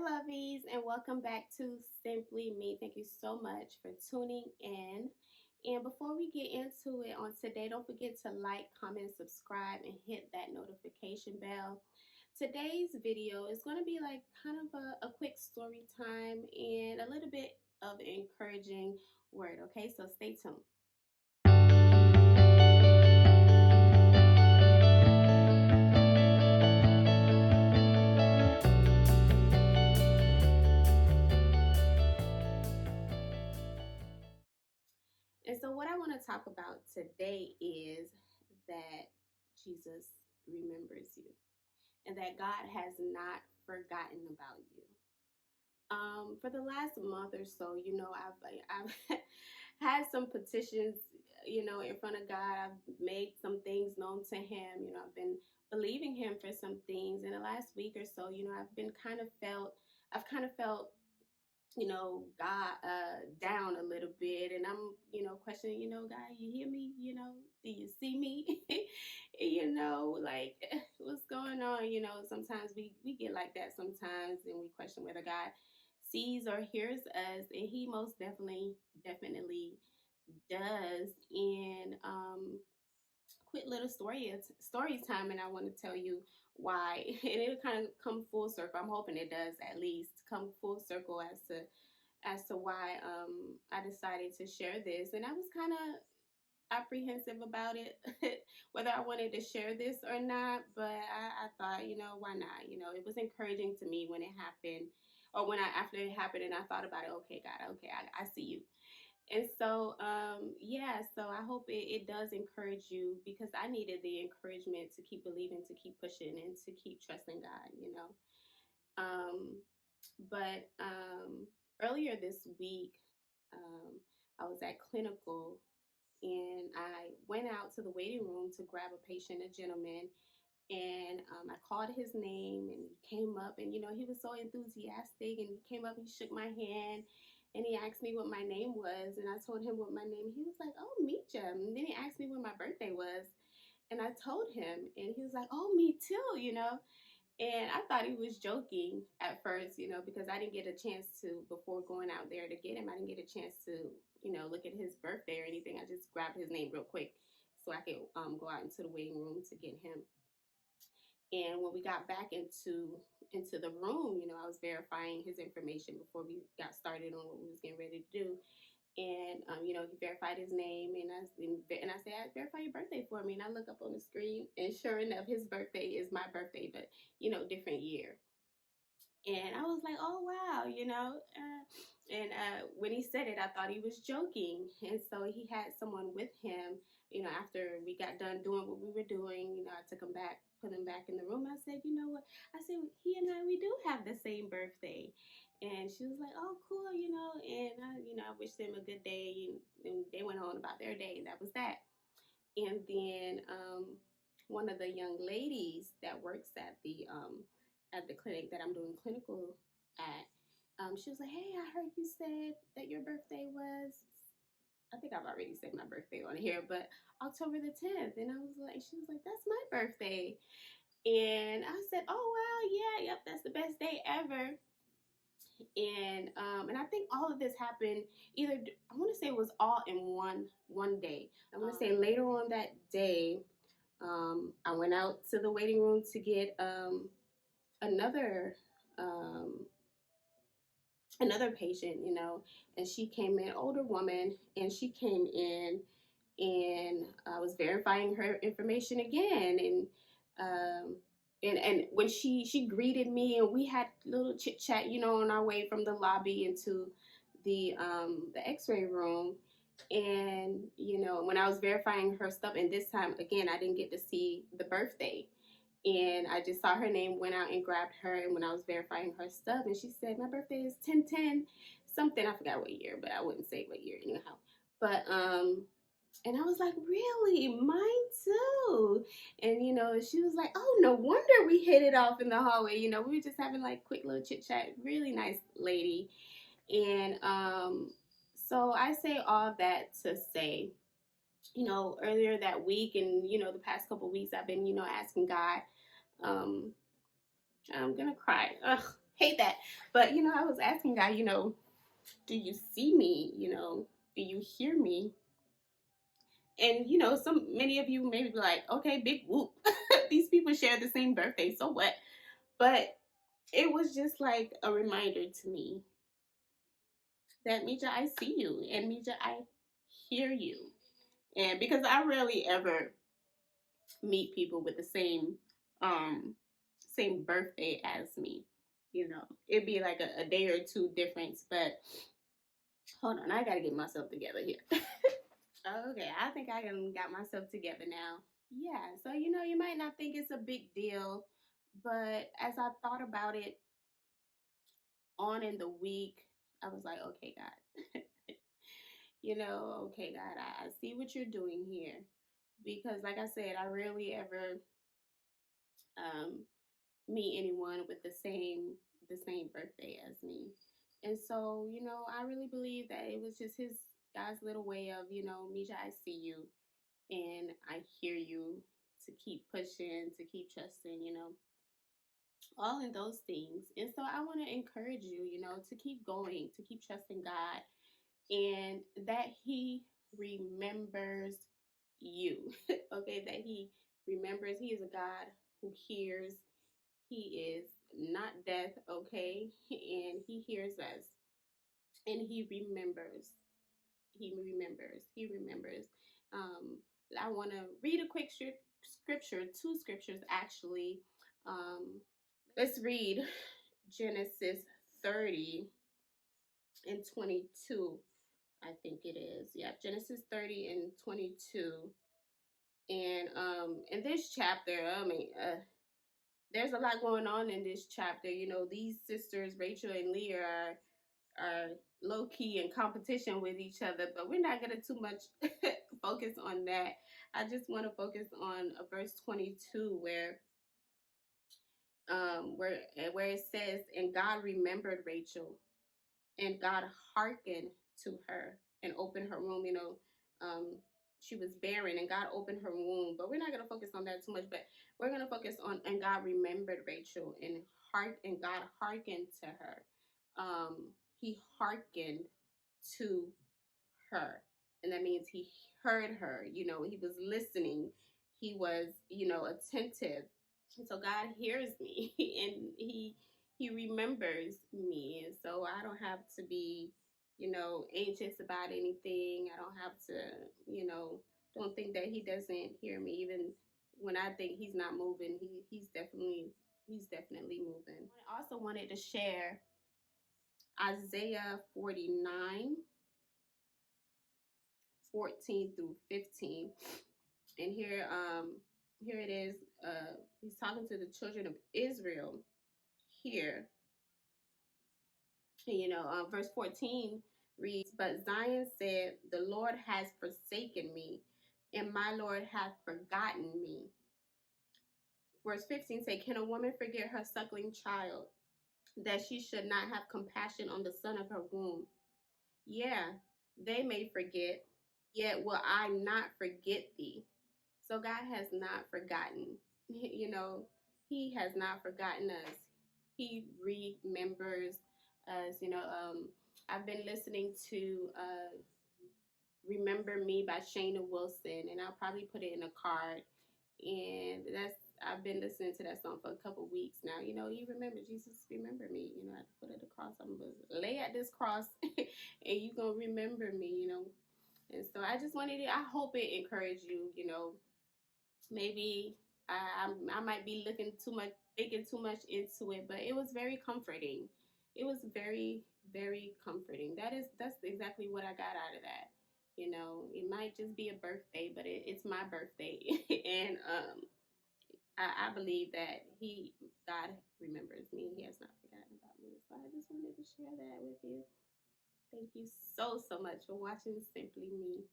lovies, and welcome back to Simply Me. Thank you so much for tuning in. And before we get into it on today, don't forget to like, comment, subscribe, and hit that notification bell. Today's video is going to be like kind of a quick story time and a little bit of encouraging word, okay? So stay tuned. And so, what I want to talk about today is that Jesus remembers you and that God has not forgotten about you. For the last month or so, I've had some petitions, in front of God. I've made some things known to Him. I've been believing Him for some things. In the last week or so, I've kind of felt God down a little bit, and I'm, questioning, God, you hear me? Do you see me? Like what's going on? Sometimes we get like that sometimes, and we question whether God sees or hears us, and He most definitely does. And quick little story time, and I want to tell you why, and it'll kind of come full circle. I'm hoping it does at least come full circle as to why I decided to share this. And I was kind of apprehensive about it, whether I wanted to share this or not. But I thought, why not? It was encouraging to me when it happened, or after it happened, and I thought about it. Okay, God, okay, I see you. And so, yeah, so I hope it does encourage you, because I needed the encouragement to keep believing, to keep pushing, and to keep trusting God. Um, but earlier this week, um, I was at clinical, and I went out to the waiting room to grab a patient, a gentleman, and I called his name, and he came up, and he was so enthusiastic, and he came up, he shook my hand, and he asked me what my name was, and I told him what my name. He was like, "Oh, Meecha," and then he asked me when my birthday was, and I told him, and he was like, "Oh, me too." And I thought he was joking at first, because I didn't get a chance to, before going out there to get him, I didn't get a chance to, look at his birthday or anything. I just grabbed his name real quick so I could go out into the waiting room to get him. And when we got back into the room, I was verifying his information before we got started on what we was getting ready to do. And he verified his name, and I said, "Verify your birthday for me." And I look up on the screen, and sure enough, his birthday is my birthday, but different year. And I was like, "Oh wow," and when he said it, I thought he was joking. And so he had someone with him. After we got done doing what we were doing, I took him back, put him back in the room. I said, "You know what?" I said, "He and I, we do have the same birthday." And she was like, "Oh, cool," And I wished them a good day, and they went on about their day, and that was that. And then one of the young ladies that works at the clinic that I'm doing clinical at, she was like, "Hey, I heard you said that your birthday was." I think I've already said my birthday on here, but October the 10th. And I was like, she was like, "That's my birthday." And I said, "Oh wow, yeah, yep, that's the best day ever." And I think all of this happened either, I want to say it was all in one day. I want to say later on that day, I went out to the waiting room to get another um, another patient, and she came in, older woman, and she came in, and I was verifying her information again, um, and when she greeted me, and we had a little chit chat, on our way from the lobby into the X-ray room. And when I was verifying her stuff, and this time again, I didn't get to see the birthday, and I just saw her name, went out and grabbed her. And when I was verifying her stuff, and she said, "My birthday is 10/10 something." I forgot what year, but I wouldn't say what year anyhow. But and I was like, "Really? Mine too." And she was like, "Oh, no wonder we hit it off in the hallway." We were just having like quick little chit chat. Really nice lady. And so I say all that to say, earlier that week, and the past couple weeks, I've been, asking God, um, I'm gonna cry. Ugh, hate that. But I was asking God, do you see me? Do you hear me? And some many of you maybe be like, okay, big whoop. These people share the same birthday, so what? But it was just like a reminder to me that Mija, I see you, and Mija, I hear you. And because I rarely ever meet people with the um same birthday as me. It'd be like a day or two difference, but hold on, I gotta get myself together here. Okay, I think I got myself together now. Yeah, so you might not think it's a big deal, but as I thought about it on in the week, I was like, okay, God, okay, God, I see what you're doing here. Because, like I said, I rarely ever um, meet anyone with the same birthday as me. And so, I really believe that it was just his God's little way of, Misha, I see you and I hear you, to keep pushing, to keep trusting, all in those things. And so I want to encourage you, to keep going, to keep trusting God, and that He remembers you. Okay, that He remembers. He is a God who hears. He is not death, okay? And He hears us, and He remembers. He remembers. He remembers. Um, I want to read a quick scripture, two scriptures actually. Let's read Genesis 30 and 22. I think it is. Yeah, Genesis 30 and 22. And in this chapter, there's a lot going on in this chapter. These sisters, Rachel and Leah, are low key in competition with each other, but we're not gonna too much focus on that. I just want to focus on verse 22, where it says, "And God remembered Rachel, and God hearkened to her and opened her womb." She was barren, and God opened her womb. But we're not gonna focus on that too much. But we're gonna focus on, and God remembered Rachel, and God hearkened to her. He hearkened to her, and that means he heard her. He was listening. He was, attentive. And so God hears me, and He remembers me, and so I don't have to be, anxious about anything. I don't have to, don't think that He doesn't hear me, even when I think He's not moving. He's definitely moving. I also wanted to share Isaiah 49, 14 through 15. And here it is. He's talking to the children of Israel here. And, verse 14 reads, "But Zion said, the Lord has forsaken me, and my Lord hath forgotten me." Verse 15 say, "Can a woman forget her suckling child, that she should not have compassion on the son of her womb? Yeah, they may forget, yet will I not forget thee." So God has not forgotten. He has not forgotten us. He remembers us. I've been listening to "Remember Me" by Shayna Wilson, and I'll probably put it in a card. And I've been listening to that song for a couple weeks now. You remember, Jesus, remember me. At the foot of the cross, I'm gonna lay at this cross, and you gonna remember me. And so I just wanted to. I hope it encouraged you. Maybe I might be thinking too much into it, but it was very comforting. It was very, very comforting. That's exactly what I got out of that. It might just be a birthday, but it's my birthday, and I believe that God remembers me. He has not forgotten about me. So I just wanted to share that with you. Thank you so much for watching Simply Me.